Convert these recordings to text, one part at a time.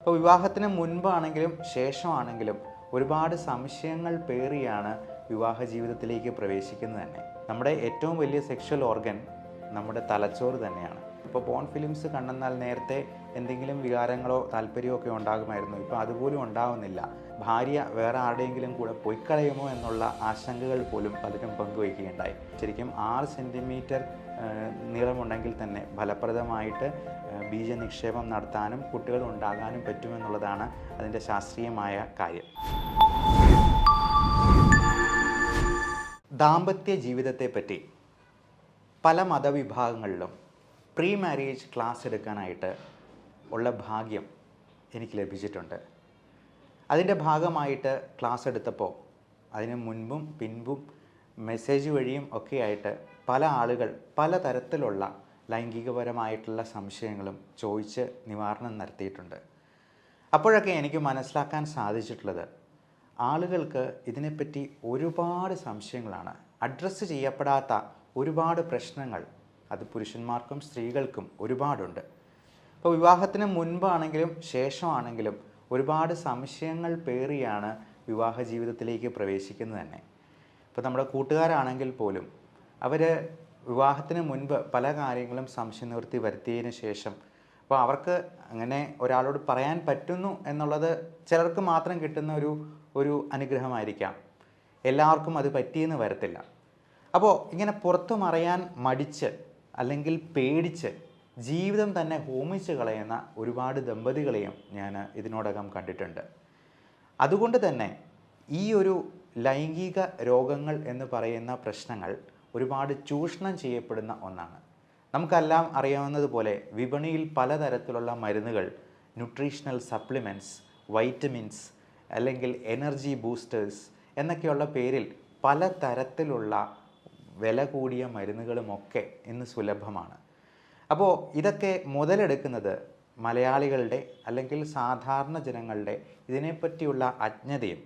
അപ്പോൾ വിവാഹത്തിന് മുൻപാണെങ്കിലും ശേഷമാണെങ്കിലും ഒരുപാട് സംശയങ്ങൾ പേറിയാണ് വിവാഹ ജീവിതത്തിലേക്ക് പ്രവേശിക്കുന്നത് തന്നെ. നമ്മുടെ ഏറ്റവും വലിയ സെക്ഷൽ ഓർഗൻ നമ്മുടെ തലച്ചോറ് തന്നെയാണ്. ഇപ്പോൾ പോൺ ഫിലിംസ് കണ്ടെന്നാൽ നേരത്തെ എന്തെങ്കിലും വികാരങ്ങളോ താല്പര്യമോ ഒക്കെ ഉണ്ടാകുമായിരുന്നു. ഇപ്പോൾ അതുപോലും ഉണ്ടാവുന്നില്ല. ഭാര്യ വേറെ ആരുടെയെങ്കിലും കൂടെ പൊയ്ക്കളയുമോ എന്നുള്ള ആശങ്കകൾ പോലും പലരും പങ്കുവയ്ക്കുകയുണ്ടായി. ശരിക്കും 6 സെൻറ്റിമീറ്റർ നീളമുണ്ടെങ്കിൽ തന്നെ ഫലപ്രദമായിട്ട് ബീജനിക്ഷേപം നടത്താനും കുട്ടികൾ ഉണ്ടാകാനും പറ്റുമെന്നുള്ളതാണ് അതിൻ്റെ ശാസ്ത്രീയമായ കാര്യം. ദാമ്പത്യ ജീവിതത്തെപ്പറ്റി പല മതവിഭാഗങ്ങളിലും പ്രീ മാരേജ് ക്ലാസ് എടുക്കാനായിട്ട് ഉള്ള ഭാഗ്യം എനിക്ക് ലഭിച്ചിട്ടുണ്ട്. അതിൻ്റെ ഭാഗമായിട്ട് ക്ലാസ് എടുത്തപ്പോൾ അതിന് മുൻപും പിൻപും മെസ്സേജ് വഴിയും ഒക്കെയായിട്ട് പല ആളുകൾ പലതരത്തിലുള്ള ലൈംഗികപരമായിട്ടുള്ള സംശയങ്ങളും ചോദിച്ച് നിവാരണം നടത്തിയിട്ടുണ്ട്. അപ്പോഴൊക്കെ എനിക്ക് മനസ്സിലാക്കാൻ സാധിച്ചിട്ടുള്ളത് ആളുകൾക്ക് ഇതിനെപ്പറ്റി ഒരുപാട് സംശയങ്ങളാണ്. അഡ്രസ്സ് ചെയ്യപ്പെടാത്ത ഒരുപാട് പ്രശ്നങ്ങൾ അത് പുരുഷന്മാർക്കും സ്ത്രീകൾക്കും ഒരുപാടുണ്ട്. ഇപ്പോൾ വിവാഹത്തിന് മുൻപാണെങ്കിലും ശേഷമാണെങ്കിലും ഒരുപാട് സംശയങ്ങൾ പേറിയാണ് വിവാഹ ജീവിതത്തിലേക്ക് പ്രവേശിക്കുന്നത് തന്നെ. ഇപ്പോൾ നമ്മുടെ കൂട്ടുകാരാണെങ്കിൽ പോലും അവർ വിവാഹത്തിന് മുൻപ് പല കാര്യങ്ങളും സംശയനിവൃത്തി വരുത്തിയതിന് ശേഷം അപ്പോൾ അവർക്ക് അങ്ങനെ ഒരാളോട് പറയാൻ പറ്റുന്നു എന്നുള്ളത് ചിലർക്ക് മാത്രം കിട്ടുന്ന ഒരു അനുഗ്രഹമായിരിക്കാം. എല്ലാവർക്കും അത് പറ്റിയെന്ന് വരത്തില്ല. അപ്പോൾ ഇങ്ങനെ പുറത്തു മറയാൻ മടിച്ച് അല്ലെങ്കിൽ പേടിച്ച് ജീവിതം തന്നെ ഹോമിച്ച് കളയുന്ന ഒരുപാട് ദമ്പതികളെയും ഞാൻ ഇതിനോടകം കണ്ടിട്ടുണ്ട്. അതുകൊണ്ട് തന്നെ ഈ ഒരു ലൈംഗിക രോഗങ്ങൾ എന്ന് പറയുന്ന പ്രശ്നങ്ങൾ ഒരുപാട് ചൂഷണം ചെയ്യപ്പെടുന്ന ഒന്നാണ്. നമുക്കെല്ലാം അറിയാവുന്നതുപോലെ വിപണിയിൽ പലതരത്തിലുള്ള മരുന്നുകൾ, ന്യൂട്രീഷണൽ സപ്ലിമെൻറ്റ്സ്, വൈറ്റമിൻസ് അല്ലെങ്കിൽ എനർജി ബൂസ്റ്റേഴ്സ് എന്നൊക്കെയുള്ള പേരിൽ പലതരത്തിലുള്ള വില കൂടിയ മരുന്നുകളുമൊക്കെ ഇന്ന് സുലഭമാണ്. അപ്പോൾ ഇതൊക്കെ മുതലെടുക്കുന്നത് മലയാളികളുടെ അല്ലെങ്കിൽ സാധാരണ ജനങ്ങളുടെ ഇതിനെപ്പറ്റിയുള്ള അജ്ഞതയും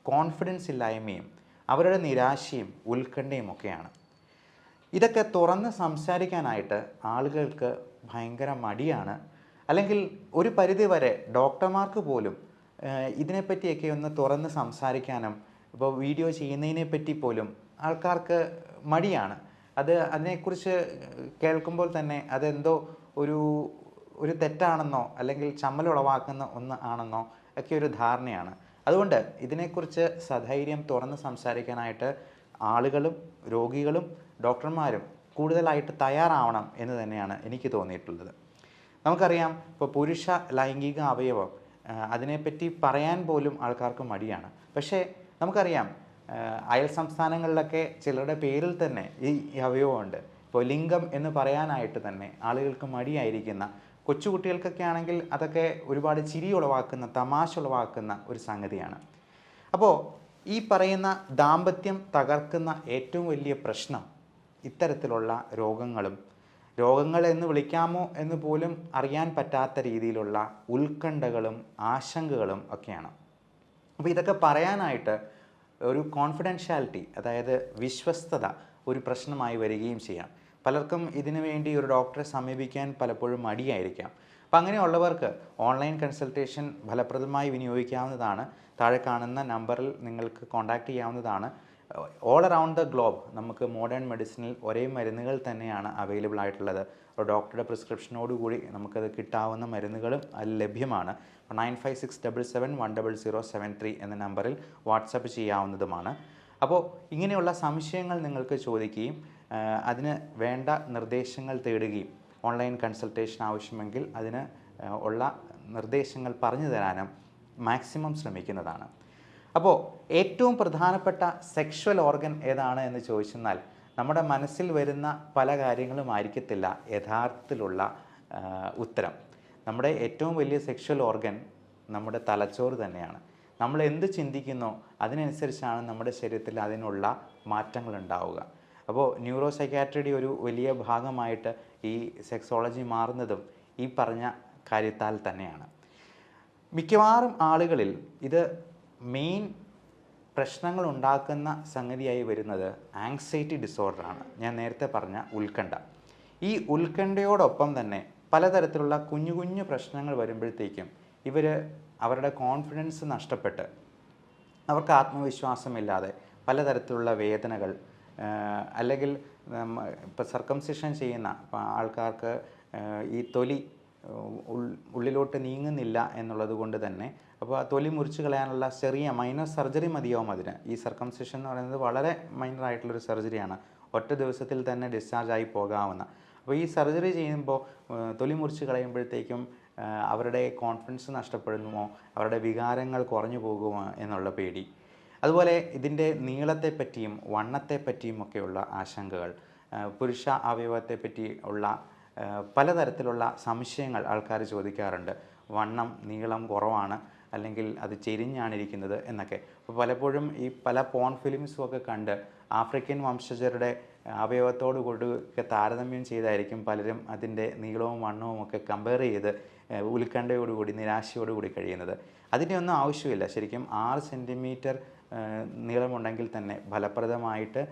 കോൺഫിഡൻസ് ഇല്ലായ്മയും അവരുടെ നിരാശയും ഉത്കണ്ഠയും ഒക്കെയാണ്. ഇതൊക്കെ തുറന്ന് സംസാരിക്കാനായിട്ട് ആളുകൾക്ക് ഭയങ്കര മടിയാണ്. അല്ലെങ്കിൽ ഒരു പരിധിവരെ ഡോക്ടർമാർക്ക് പോലും ഇതിനെപ്പറ്റിയൊക്കെ ഒന്ന് തുറന്ന് സംസാരിക്കാനും ഇപ്പോൾ വീഡിയോ ചെയ്യുന്നതിനെപ്പറ്റി പോലും ആൾക്കാർക്ക് മടിയാണ്. അതിനെക്കുറിച്ച് കേൾക്കുമ്പോൾ തന്നെ അതെന്തോ ഒരു തെറ്റാണെന്നോ അല്ലെങ്കിൽ ചമ്മലുളവാക്കുന്ന ഒന്ന് ആണെന്നോ ഒക്കെ ഒരു ധാരണയാണ്. അതുകൊണ്ട് ഇതിനെക്കുറിച്ച് സധൈര്യം തുറന്ന് സംസാരിക്കാനായിട്ട് ആളുകളും രോഗികളും ഡോക്ടർമാരും കൂടുതലായിട്ട് തയ്യാറാവണം എന്ന് തന്നെയാണ് എനിക്ക് തോന്നിയിട്ടുള്ളത്. നമുക്കറിയാം, ഇപ്പോൾ പുരുഷ ലൈംഗിക അവയവം അതിനെപ്പറ്റി പറയാൻ പോലും ആൾക്കാർക്ക് മടിയാണ്. പക്ഷേ നമുക്കറിയാം, അയൽ സംസ്ഥാനങ്ങളിലൊക്കെ ചിലരുടെ പേരിൽ തന്നെ ഈ അവയവമുണ്ട്. ഇപ്പോൾ ലിംഗം എന്ന് പറയാനായിട്ട് തന്നെ ആളുകൾക്ക് മടിയായിരിക്കുന്ന കൊച്ചുകുട്ടികൾക്കൊക്കെ ആണെങ്കിൽ അതൊക്കെ ഒരുപാട് ചിരി ഉളവാക്കുന്ന, തമാശ ഉളവാക്കുന്ന ഒരു സംഗതിയാണ്. അപ്പോൾ ഈ പറയുന്ന ദാമ്പത്യം തകർക്കുന്ന ഏറ്റവും വലിയ പ്രശ്നം ഇത്തരത്തിലുള്ള രോഗങ്ങൾ എന്ന് വിളിക്കാമോ എന്ന് പോലും അറിയാൻ പറ്റാത്ത രീതിയിലുള്ള ഉത്കണ്ഠകളും ആശങ്കകളും ഒക്കെയാണ്. അപ്പോൾ ഇതൊക്കെ പറയാനായിട്ട് ഒരു കോൺഫിഡൻഷ്യാലിറ്റി, അതായത് വിശ്വസ്തത ഒരു പ്രശ്നമായി വരികയും ചെയ്യാം. പലർക്കും ഇതിനു വേണ്ടി ഒരു ഡോക്ടറെ സമീപിക്കാൻ പലപ്പോഴും മടിയായിരിക്കാം. അപ്പോൾ അങ്ങനെയുള്ളവർക്ക് ഓൺലൈൻ കൺസൾട്ടേഷൻ ഫലപ്രദമായി വിനിയോഗിക്കാവുന്നതാണ്. താഴെ കാണുന്ന നമ്പറിൽ നിങ്ങൾക്ക് കോൺടാക്റ്റ് ചെയ്യാവുന്നതാണ്. ഓൾ അറൗണ്ട് ദ ഗ്ലോബ് നമുക്ക് മോഡേൺ മെഡിസിനിൽ ഒരേ മരുന്നുകൾ തന്നെയാണ് അവൈലബിൾ ആയിട്ടുള്ളത്. ഒരു ഡോക്ടറുടെ പ്രിസ്ക്രിപ്ഷനോടുകൂടി നമുക്കത് കിട്ടാവുന്ന മരുന്നുകളും അതിൽ ലഭ്യമാണ്. 9567710073 എന്ന നമ്പറിൽ വാട്സപ്പ് ചെയ്യാവുന്നതുമാണ്. അപ്പോൾ ഇങ്ങനെയുള്ള സംശയങ്ങൾ നിങ്ങൾക്ക് ചോദിക്കുകയും അതിന് വേണ്ട നിർദ്ദേശങ്ങൾ തേടുകയും ഓൺലൈൻ കൺസൾട്ടേഷൻ ആവശ്യമെങ്കിൽ അതിന് ഉള്ള നിർദ്ദേശങ്ങൾ പറഞ്ഞു തരാനും മാക്സിമം ശ്രമിക്കുന്നതാണ്. അപ്പോൾ ഏറ്റവും പ്രധാനപ്പെട്ട സെക്ഷൽ ഓർഗൻ ഏതാണ് എന്ന് ചോദിച്ചെന്നാൽ നമ്മുടെ മനസ്സിൽ വരുന്ന പല കാര്യങ്ങളും ആയിരിക്കത്തില്ല യഥാർത്ഥത്തിലുള്ള ഉത്തരം. നമ്മുടെ ഏറ്റവും വലിയ സെക്ഷൽ ഓർഗൻ നമ്മുടെ തലച്ചോറ് തന്നെയാണ്. നമ്മൾ എന്ത് ചിന്തിക്കുന്നോ അതിനനുസരിച്ചാണ് നമ്മുടെ ശരീരത്തിൽ അതിനുള്ള മാറ്റങ്ങൾ ഉണ്ടാവുക. അപ്പോൾ ന്യൂറോ സൈക്കാട്രിയുടെ ഒരു വലിയ ഭാഗമായിട്ട് ഈ സെക്സോളജി മാറുന്നതും ഈ പറഞ്ഞ കാര്യത്താൽ തന്നെയാണ്. മിക്കവാറും ആളുകളിൽ ഇത് മെയിൻ പ്രശ്നങ്ങൾ ഉണ്ടാക്കുന്ന സംഗതിയായി വരുന്നത് ആങ്സൈറ്റി ഡിസോർഡറാണ്. ഞാൻ നേരത്തെ പറഞ്ഞ ഉത്കണ്ഠ. ഈ ഉത്കണ്ഠയോടൊപ്പം തന്നെ പലതരത്തിലുള്ള കുഞ്ഞു കുഞ്ഞു പ്രശ്നങ്ങൾ വരുമ്പോഴത്തേക്കും ഇവർ അവരുടെ കോൺഫിഡൻസ് നഷ്ടപ്പെട്ട് അവർക്ക് ആത്മവിശ്വാസമില്ലാതെ പലതരത്തിലുള്ള വേദനകൾ, അല്ലെങ്കിൽ ഇപ്പോൾ സർക്കംസിഷൻ ചെയ്യുന്ന ആൾക്കാർക്ക് ഈ തൊലി ഉള്ളിലോട്ട് നീങ്ങുന്നില്ല എന്നുള്ളത് കൊണ്ട് തന്നെ അപ്പോൾ ആ തൊലി മുറിച്ച് കളയാനുള്ള ചെറിയ മൈനർ സർജറി മതിയാവും അതിന്. ഈ സർക്കംസിഷൻ എന്ന് പറയുന്നത് വളരെ മൈനറായിട്ടുള്ളൊരു സർജറിയാണ്, ഒറ്റ ദിവസത്തിൽ തന്നെ ഡിസ്ചാർജ് ആയി പോകാവുന്ന. അപ്പോൾ ഈ സർജറി ചെയ്യുമ്പോൾ തൊലി മുറിച്ച് കളയുമ്പോഴത്തേക്കും അവരുടെ കോൺഫിഡൻസ് നഷ്ടപ്പെടുമോ, അവരുടെ വികാരങ്ങൾ കുറഞ്ഞു പോകുമോ എന്നുള്ള പേടി, അതുപോലെ ഇതിൻ്റെ നീളത്തെപ്പറ്റിയും വണ്ണത്തെപ്പറ്റിയും ഒക്കെയുള്ള ആശങ്കകൾ, പുരുഷ അവയവത്തെപ്പറ്റി ഉള്ള പലതരത്തിലുള്ള സംശയങ്ങൾ ആൾക്കാർ ചോദിക്കാറുണ്ട്. വണ്ണം നീളം കുറവാണ്, അല്ലെങ്കിൽ അത് ചെരിഞ്ഞാണിരിക്കുന്നത് എന്നൊക്കെ. അപ്പോൾ പലപ്പോഴും ഈ പല പോൺ ഫിലിംസും ഒക്കെ കണ്ട് ആഫ്രിക്കൻ വംശജരുടെ അവയവത്തോടു കൂടി താരതമ്യം ചെയ്തായിരിക്കും പലരും അതിൻ്റെ നീളവും വണ്ണവും ഒക്കെ കമ്പയർ ചെയ്ത് ഉത്കണ്ഠയോടുകൂടി നിരാശയോടുകൂടി കഴിയുന്നത്. അതിൻ്റെ ഒന്നും ആവശ്യമില്ല. ശരിക്കും 6 സെൻറ്റിമീറ്റർ നീളമുണ്ടെങ്കിൽ തന്നെ ഫലപ്രദമായിട്ട്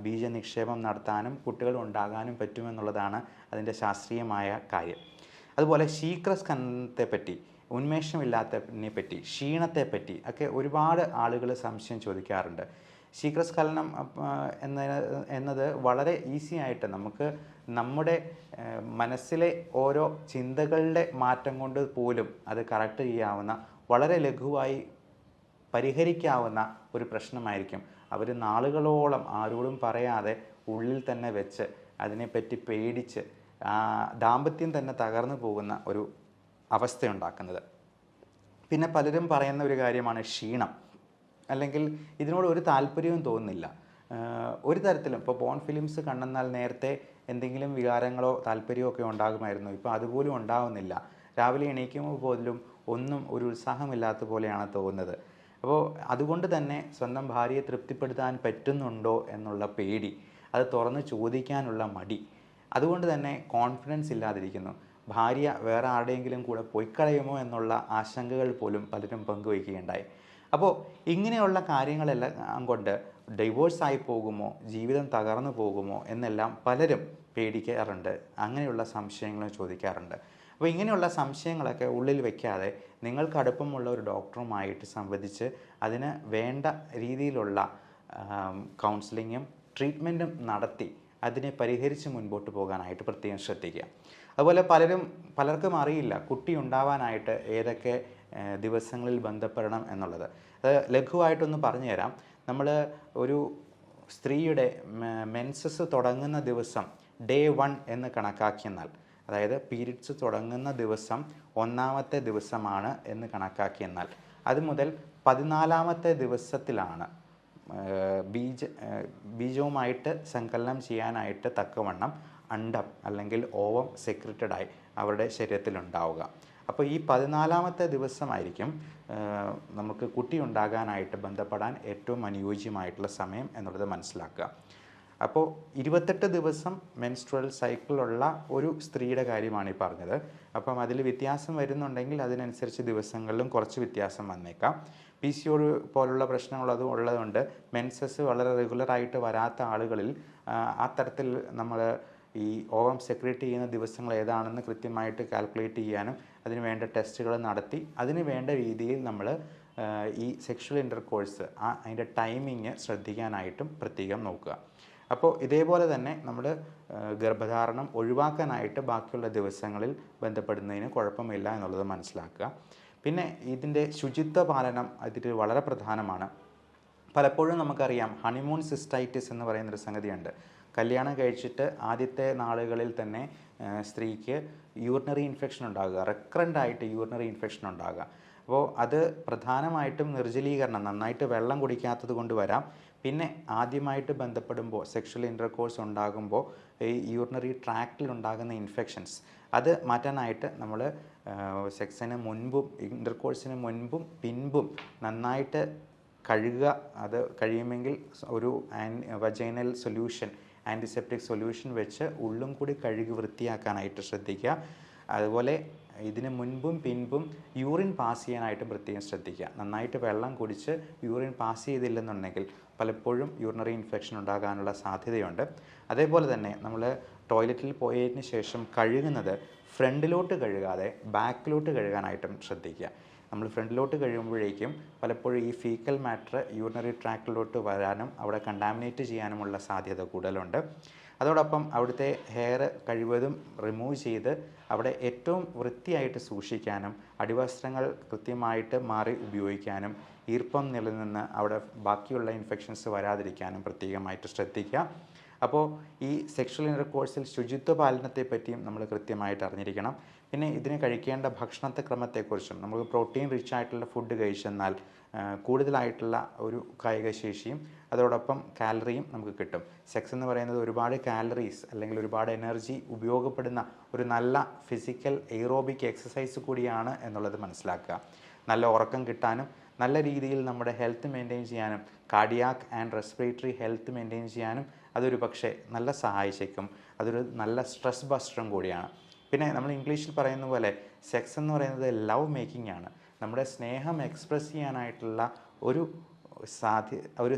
ബീജനിക്ഷേപം നടത്താനും കുട്ടികൾ ഉണ്ടാകാനും പറ്റുമെന്നുള്ളതാണ് അതിൻ്റെ ശാസ്ത്രീയമായ കാര്യം. അതുപോലെ ശീഘ്രസ്ഖലനത്തെപ്പറ്റി, ഉന്മേഷമില്ലാത്തതിനെ പറ്റി, ക്ഷീണത്തെപ്പറ്റി ഒക്കെ ഒരുപാട് ആളുകൾ സംശയം ചോദിക്കാറുണ്ട്. ശീഘ്രസ്ഖലനം എന്നത് വളരെ ഈസി ആയിട്ട് നമുക്ക് നമ്മുടെ മനസ്സിലെ ഓരോ ചിന്തകളുടെ മാറ്റം കൊണ്ട് പോലും അത് കറക്റ്റ് ചെയ്യാവുന്ന, വളരെ ലഘുവായി പരിഹരിക്കാവുന്ന ഒരു പ്രശ്നമായിരിക്കും. അവർ നാളുകളോളം ആരോടും പറയാതെ ഉള്ളിൽ തന്നെ വെച്ച് അതിനെപ്പറ്റി പേടിച്ച് ദാമ്പത്യം തന്നെ തകർന്നു പോകുന്ന ഒരു അവസ്ഥയുണ്ടാക്കുന്നത്. പിന്നെ പലരും പറയുന്ന ഒരു കാര്യമാണ് ക്ഷീണം, അല്ലെങ്കിൽ ഇതിനോട് ഒരു താല്പര്യവും തോന്നുന്നില്ല ഒരു തരത്തിലും. ഇപ്പോൾ പോൺ ഫിലിംസ് കണ്ടെന്നാൽ നേരത്തെ എന്തെങ്കിലും വികാരങ്ങളോ താല്പര്യമോ ഒക്കെ ഉണ്ടാകുമായിരുന്നു, ഇപ്പോൾ അതുപോലും ഉണ്ടാവുന്നില്ല. രാവിലെ എണീക്കുമ്പോൾ പോലും ഒന്നും ഒരു ഉത്സാഹമില്ലാത്ത പോലെയാണ് തോന്നുന്നത്. അപ്പോൾ അതുകൊണ്ട് തന്നെ സ്വന്തം ഭാര്യയെ തൃപ്തിപ്പെടുത്താൻ പറ്റുന്നുണ്ടോ എന്നുള്ള പേടി, അത് തുറന്ന് ചോദിക്കാനുള്ള മടി, അതുകൊണ്ട് തന്നെ കോൺഫിഡൻസ് ഇല്ലാതിരിക്കുന്നു. ഭാര്യ വേറെ ആരുടെയെങ്കിലും കൂടെ പോയിക്കളയുമോ എന്നുള്ള ആശങ്കകൾ പോലും പലരും പങ്കുവയ്ക്കുകയുണ്ടായി. അപ്പോൾ ഇങ്ങനെയുള്ള കാര്യങ്ങളെല്ലാം കൊണ്ട് ഡൈവോഴ്സായി പോകുമോ, ജീവിതം തകർന്നു പോകുമോ എന്നെല്ലാം പലരും പേടിക്കാറുണ്ട്. അങ്ങനെയുള്ള സംശയങ്ങൾ ചോദിക്കാറുണ്ട്. അപ്പോൾ ഇങ്ങനെയുള്ള സംശയങ്ങളൊക്കെ ഉള്ളിൽ വയ്ക്കാതെ നിങ്ങൾക്ക് അടുപ്പമുള്ള ഒരു ഡോക്ടറുമായിട്ട് സംവദിച്ച് അതിന് വേണ്ട രീതിയിലുള്ള കൗൺസിലിങ്ങും ട്രീറ്റ്മെൻറ്റും നടത്തി അതിനെ പരിഹരിച്ച് മുൻപോട്ട് പോകാനായിട്ട് പ്രത്യേകം ശ്രദ്ധിക്കുക. അതുപോലെ പലർക്കും അറിയില്ല കുട്ടി ഉണ്ടാവാനായിട്ട് ഏതൊക്കെ ദിവസങ്ങളിൽ ബന്ധപ്പെടണം എന്നുള്ളത്. അത് ലഘുവായിട്ടൊന്ന് പറഞ്ഞു തരാം. നമ്മൾ ഒരു സ്ത്രീയുടെ മെൻസസ് തുടങ്ങുന്ന ദിവസം ഡേ 1 എന്ന് കണക്കാക്കിയെന്നാൽ, അതായത് പീരിയഡ്സ് തുടങ്ങുന്ന ദിവസം 1ാമത്തെ ദിവസമാണ് എന്ന് കണക്കാക്കിയെന്നാൽ, അത് മുതൽ 14ാമത്തെ ദിവസത്തിലാണ് ബീജവുമായിട്ട് സങ്കലനം ചെയ്യാനായിട്ട് തക്കവണ്ണം അണ്ഡം അല്ലെങ്കിൽ ഓവം സെക്രറ്റഡായി അവരുടെ ശരീരത്തിലുണ്ടാവുക. അപ്പോൾ ഈ 14ാമത്തെ ദിവസമായിരിക്കും നമുക്ക് കുട്ടി ഉണ്ടാകാനായിട്ട് ബന്ധപ്പെടാൻ ഏറ്റവും അനുയോജ്യമായിട്ടുള്ള സമയം എന്നുള്ളത് മനസ്സിലാക്കുക. അപ്പോൾ 28 ദിവസം മെൻസ്ട്രുവൽ സൈക്കിളുള്ള ഒരു സ്ത്രീയുടെ കാര്യമാണ് ഈ പറഞ്ഞത്. അപ്പം അതിൽ വ്യത്യാസം വരുന്നുണ്ടെങ്കിൽ അതിനനുസരിച്ച് ദിവസങ്ങളിലും കുറച്ച് വ്യത്യാസം വന്നേക്കാം. PCOD പോലുള്ള പ്രശ്നങ്ങളത് ഉള്ളതുകൊണ്ട് മെൻസസ് വളരെ റെഗുലറായിട്ട് വരാത്ത ആളുകളിൽ ആ തരത്തിൽ നമ്മൾ ഈ ഓവം സെക്രീറ്റ് ചെയ്യുന്ന ദിവസങ്ങൾ ഏതാണെന്ന് കൃത്യമായിട്ട് കാൽക്കുലേറ്റ് ചെയ്യാനും അതിന് വേണ്ട ടെസ്റ്റുകൾ നടത്തി അതിന് വേണ്ട രീതിയിൽ നമ്മൾ ഈ സെക്ഷൽ ഇൻ്റർകോഴ്സ് അതിൻ്റെ ടൈമിങ് ശ്രദ്ധിക്കാനായിട്ടും പ്രത്യേകം നോക്കുക. അപ്പോൾ ഇതേപോലെ തന്നെ നമ്മൾ ഗർഭധാരണം ഒഴിവാക്കാനായിട്ട് ബാക്കിയുള്ള ദിവസങ്ങളിൽ ബന്ധപ്പെടുന്നതിന് കുഴപ്പമില്ല എന്നുള്ളത് മനസ്സിലാക്കുക. പിന്നെ ഇതിൻ്റെ ശുചിത്വ പാലനം അതിൽ വളരെ പ്രധാനമാണ്. പലപ്പോഴും നമുക്കറിയാം ഹണിമൂൺ സിസ്റ്റൈറ്റിസ് എന്ന് പറയുന്നൊരു സംഗതിയുണ്ട്. കല്യാണം കഴിച്ചിട്ട് ആദ്യത്തെ നാളുകളിൽ തന്നെ സ്ത്രീക്ക് യൂറിനറി ഇൻഫെക്ഷൻ ഉണ്ടാകുക, റെക്കറൻ്റായിട്ട് യൂറിനറി ഇൻഫെക്ഷൻ ഉണ്ടാകുക. അപ്പോൾ അത് പ്രധാനമായിട്ടും നിർജ്ജലീകരണം, നന്നായിട്ട് വെള്ളം കുടിക്കാത്തത് കൊണ്ട് വരാം. പിന്നെ ആദ്യമായിട്ട് ബന്ധപ്പെടുമ്പോൾ സെക്ഷൽ ഇൻ്റർകോഴ്സ് ഉണ്ടാകുമ്പോൾ ഈ യൂറിനറി ട്രാക്റ്റിൽ ഉണ്ടാകുന്ന ഇൻഫെക്ഷൻസ് അത് മാറ്റാനായിട്ട് നമ്മൾ സെക്സിന് മുൻപും ഇൻ്റർകോഴ്സിന് മുൻപും പിൻപും നന്നായിട്ട് കഴുകുക. അത് കഴിയുമെങ്കിൽ ഒരു വജൈനൽ സൊല്യൂഷൻ, ആൻറ്റിസെപ്റ്റിക് സൊല്യൂഷൻ വെച്ച് ഉള്ളും കൂടി കഴുകി വൃത്തിയാക്കാനായിട്ട് ശ്രദ്ധിക്കുക. അതുപോലെ ഇതിന് മുൻപും പിൻപും യൂറിൻ പാസ് ചെയ്യാനായിട്ട് പ്രത്യേകം ശ്രദ്ധിക്കുക. നന്നായിട്ട് വെള്ളം കുടിച്ച് യൂറിൻ പാസ് ചെയ്തില്ലെന്നുണ്ടെങ്കിൽ പലപ്പോഴും യൂറിനറി ഇൻഫെക്ഷൻ ഉണ്ടാകാനുള്ള സാധ്യതയുണ്ട്. അതേപോലെ തന്നെ നമ്മൾ ടോയ്ലറ്റിൽ പോയതിന് ശേഷം കഴുകുന്നത് ഫ്രണ്ടിലോട്ട് കഴുകാതെ ബാക്കിലോട്ട് കഴുകാനായിട്ടും ശ്രദ്ധിക്കുക. നമ്മൾ ഫ്രണ്ടിലോട്ട് കഴിയുമ്പോഴേക്കും പലപ്പോഴും ഈ ഫീക്കൽ മാറ്റർ യൂറിനറി ട്രാക്റ്റിലോട്ട് വരാനും അവിടെ കണ്ടാമിനേറ്റ് ചെയ്യാനുമുള്ള സാധ്യത കൂടുതലുണ്ട്. അതോടൊപ്പം അവിടുത്തെ ഹെയർ കഴിവതും റിമൂവ് ചെയ്ത് അവിടെ ഏറ്റവും വൃത്തിയായിട്ട് സൂക്ഷിക്കാനും അടിവസ്ത്രങ്ങൾ കൃത്യമായിട്ട് മാറി ഉപയോഗിക്കാനും ഈർപ്പം നിലനിന്ന് അവിടെ ബാക്കിയുള്ള ഇൻഫെക്ഷൻസ് വരാതിരിക്കാനും പ്രത്യേകമായിട്ട് ശ്രദ്ധിക്കുക. അപ്പോൾ ഈ സെക്ഷൽ ഇൻ്റർകോഴ്സിൽ ശുചിത്വ പാലനത്തെ പറ്റിയും നമ്മൾ കൃത്യമായിട്ട് അറിഞ്ഞിരിക്കണം. പിന്നെ ഇതിന് കഴിക്കേണ്ട ഭക്ഷണത്തെ ക്രമത്തെക്കുറിച്ചും നമുക്ക് പ്രോട്ടീൻ റിച്ച് ആയിട്ടുള്ള ഫുഡ് കഴിച്ചെന്നാൽ കൂടുതലായിട്ടുള്ള ഒരു കായികശേഷിയും അതോടൊപ്പം കാലറിയും നമുക്ക് കിട്ടും. സെക്സ് എന്ന് പറയുന്നത് ഒരുപാട് കാലറീസ് അല്ലെങ്കിൽ ഒരുപാട് എനർജി ഉപയോഗപ്പെടുന്ന ഒരു നല്ല ഫിസിക്കൽ എയ്റോബിക് എക്സസൈസ് കൂടിയാണ് എന്നുള്ളത് മനസ്സിലാക്കുക. നല്ല ഉറക്കം കിട്ടാനും നല്ല രീതിയിൽ നമ്മുടെ ഹെൽത്ത് മെയിൻറ്റെയിൻ ചെയ്യാനും cardiac and respiratory health maintain ചെയ്യാനും അതൊരു പക്ഷേ നല്ല സഹായിച്ചേക്കും. അതൊരു നല്ല സ്ട്രെസ് ബസ്റ്ററും കൂടിയാണ്. പിന്നെ നമ്മൾ ഇംഗ്ലീഷിൽ പറയുന്ന പോലെ സെക്സ് എന്ന് പറയുന്നത് ലവ് മേക്കിംഗ് ആണ്. നമ്മുടെ സ്നേഹം എക്സ്പ്രസ് ചെയ്യാനായിട്ടുള്ള ഒരു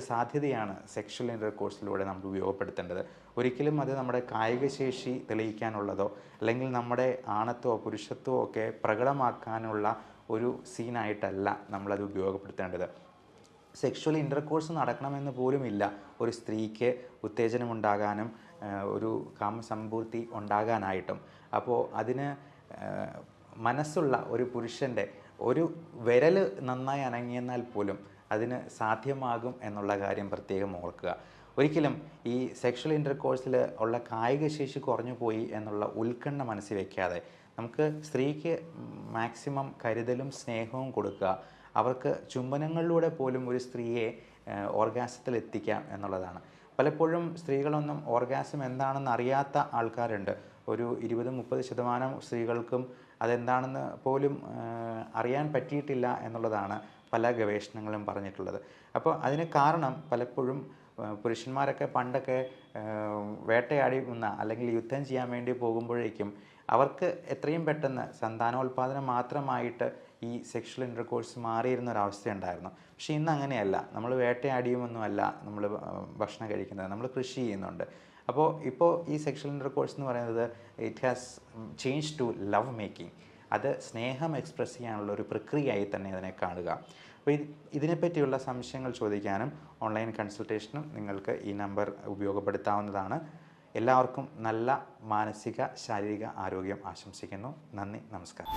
സാധ്യതയാണ് സെക്ഷൽ ഇൻ്റർകോഴ്സിലൂടെ നമ്മൾ ഉപയോഗപ്പെടുത്തേണ്ടത്. ഒരിക്കലും അത് നമ്മുടെ കായികശേഷി തെളിയിക്കാനുള്ളതോ അല്ലെങ്കിൽ നമ്മുടെ ആണത്വമോ പുരുഷത്വമോ ഒക്കെ പ്രകടമാക്കാനുള്ള ഒരു സീനായിട്ടല്ല നമ്മളത് ഉപയോഗപ്പെടുത്തേണ്ടത്. സെക്ഷൽ ഇൻ്റർകോഴ്സ് നടക്കണമെന്ന് പോലുമില്ല ഒരു സ്ത്രീക്ക് ഉത്തേജനമുണ്ടാകാനും ഒരു കാമസമ്പൂർത്തി ഉണ്ടാകാനായിട്ടും. അപ്പോൾ അതിന് മനസ്സുള്ള ഒരു പുരുഷൻ്റെ ഒരു വിരൽ നന്നായി അനങ്ങിയെന്നാൽ പോലും അതിന് സാധ്യമാകും എന്നുള്ള കാര്യം പ്രത്യേകം ഓർക്കുക. ഒരിക്കലും ഈ സെക്ഷൽ ഇൻ്റർകോഴ്സിൽ ഉള്ള കായികശേഷി കുറഞ്ഞു പോയി എന്നുള്ള ഉത്കണ്ഠ മനസ്സിൽ വയ്ക്കാതെ നമുക്ക് സ്ത്രീക്ക് മാക്സിമം കരുതലും സ്നേഹവും കൊടുക്കുക. അവർക്ക് ചുംബനങ്ങളിലൂടെ പോലും ഒരു സ്ത്രീയെ ഓർഗാസത്തിൽ എത്തിക്കാം എന്നുള്ളതാണ്. പലപ്പോഴും സ്ത്രീകളൊന്നും ഓർഗാസം എന്താണെന്ന് അറിയാത്ത ആൾക്കാരുണ്ട്. ഒരു 20-30% സ്ത്രീകൾക്കും അതെന്താണെന്ന് പോലും അറിയാൻ പറ്റിയിട്ടില്ല എന്നുള്ളതാണ് പല ഗവേഷണങ്ങളും പറഞ്ഞിട്ടുള്ളത്. അപ്പോൾ അതിന് കാരണം പലപ്പോഴും പുരുഷന്മാരൊക്കെ പണ്ടൊക്കെ വേട്ടയാടി അല്ലെങ്കിൽ യുദ്ധം ചെയ്യാൻ വേണ്ടി പോകുമ്പോഴേക്കും അവർക്ക് എത്രയും പെട്ടെന്ന് സന്താനോൽപാദനം മാത്രമായിട്ട് ഈ സെക്ഷൽ ഇൻ്റർകോഴ്സ് മാറിയിരുന്ന ഒരവസ്ഥയുണ്ടായിരുന്നു. പക്ഷേ ഇന്ന് അങ്ങനെയല്ല. നമ്മൾ വേട്ടയാടിയുമൊന്നുമല്ല നമ്മൾ ഭക്ഷണം കഴിക്കുന്നത്, നമ്മൾ കൃഷി ചെയ്യുന്നുണ്ട്. അപ്പോൾ ഇപ്പോൾ ഈ സെക്ഷൽ ഇൻ്റർകോഴ്സ് എന്ന് പറയുന്നത് it has change to love making. അത് സ്നേഹം എക്സ്പ്രസ് ചെയ്യാനുള്ള ഒരു പ്രക്രിയയായി തന്നെ അതിനെ കാണുക. അപ്പോൾ ഇതിനെപ്പറ്റിയുള്ള സംശയങ്ങൾ ചോദിക്കാനും ഓൺലൈൻ കൺസൾട്ടേഷനും നിങ്ങൾക്ക് ഈ നമ്പർ ഉപയോഗപ്പെടുത്താവുന്നതാണ്. എല്ലാവർക്കും നല്ല മാനസിക ശാരീരിക ആരോഗ്യം ആശംസിക്കുന്നു. നന്ദി, നമസ്കാരം.